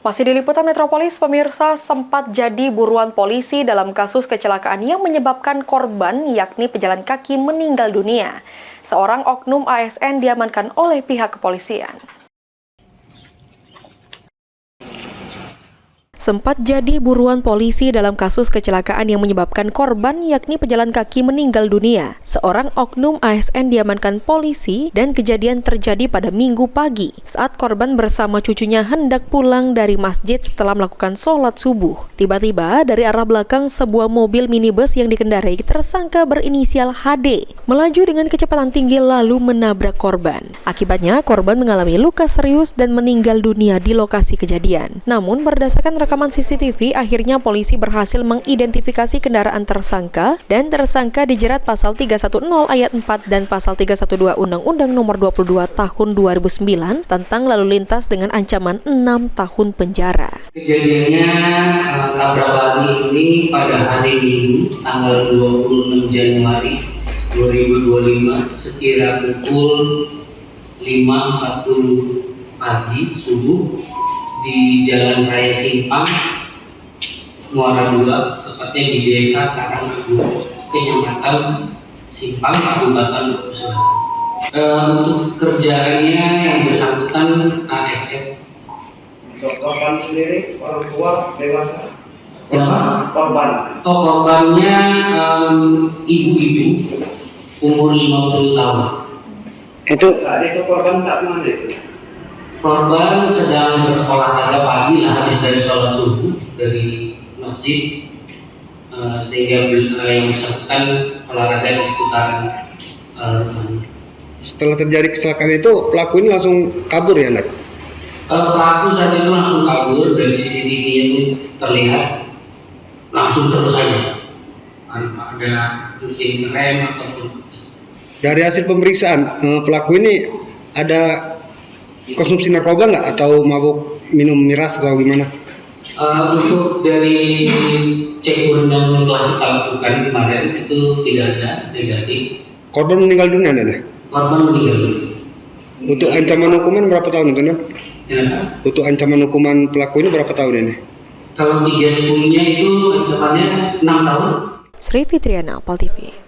Masih di Liputan Metropolis, pemirsa, sempat jadi buruan polisi dalam kasus kecelakaan yang menyebabkan korban, yakni pejalan kaki, meninggal dunia. Seorang oknum ASN diamankan oleh pihak kepolisian. Sempat jadi buruan polisi dalam kasus kecelakaan yang menyebabkan korban, yakni pejalan kaki, meninggal dunia. Seorang oknum ASN diamankan polisi dan kejadian terjadi pada Minggu pagi saat korban bersama cucunya hendak pulang dari masjid setelah melakukan sholat subuh. Tiba-tiba dari arah belakang sebuah mobil minibus yang dikendarai tersangka berinisial HD melaju dengan kecepatan tinggi lalu menabrak korban. Akibatnya korban mengalami luka serius dan meninggal dunia di lokasi kejadian. Namun berdasarkan rekaman CCTV, akhirnya polisi berhasil mengidentifikasi kendaraan tersangka dan tersangka dijerat pasal 310 ayat 4 dan pasal 312 Undang-Undang Nomor 22 Tahun 2009 tentang lalu lintas dengan ancaman 6 tahun penjara. Kejadiannya tabrak lari ini pada hari Minggu tanggal 26 Januari 2025 sekira pukul 5.40 pagi subuh di Jalan Raya Simpang, Muara II, tepatnya di Desa Karangkebun, Kecamatan Simpang, Kabupaten Lombok Selatan. Untuk kerjaannya yang bersangkutan ASN. Untuk korban sendiri, orang tua, dewasa? Korban? Korbannya ibu-ibu umur 50 tahun. Saat itu korban tak mana itu? Korban sedang berolahraga pagi lah, habis dari sholat subuh dari masjid, sehingga yang bersangkutan olahraga di sekitaran rumahnya. Setelah terjadi kecelakaan itu pelaku ini langsung kabur ya, Nat? Pelaku saat itu langsung kabur, dari CCTV-nya itu terlihat langsung terus saja tanpa ada mungkin rem ataupun. Dari hasil pemeriksaan pelaku ini ada konsumsi narkoba nggak atau mabuk minum miras atau gimana? Untuk dari cek urin yang telah kita lakukan kemarin itu tidak ada, negatif. Korban meninggal dunia, Nat? Korban meninggal dunia. Untuk ancaman hukuman berapa tahun itu, Nat? Kenapa? Untuk ancaman hukuman pelaku ini berapa tahun ini? Kalau 310-nya itu ancamannya 6 tahun. Sri Fitriana, PAL TV.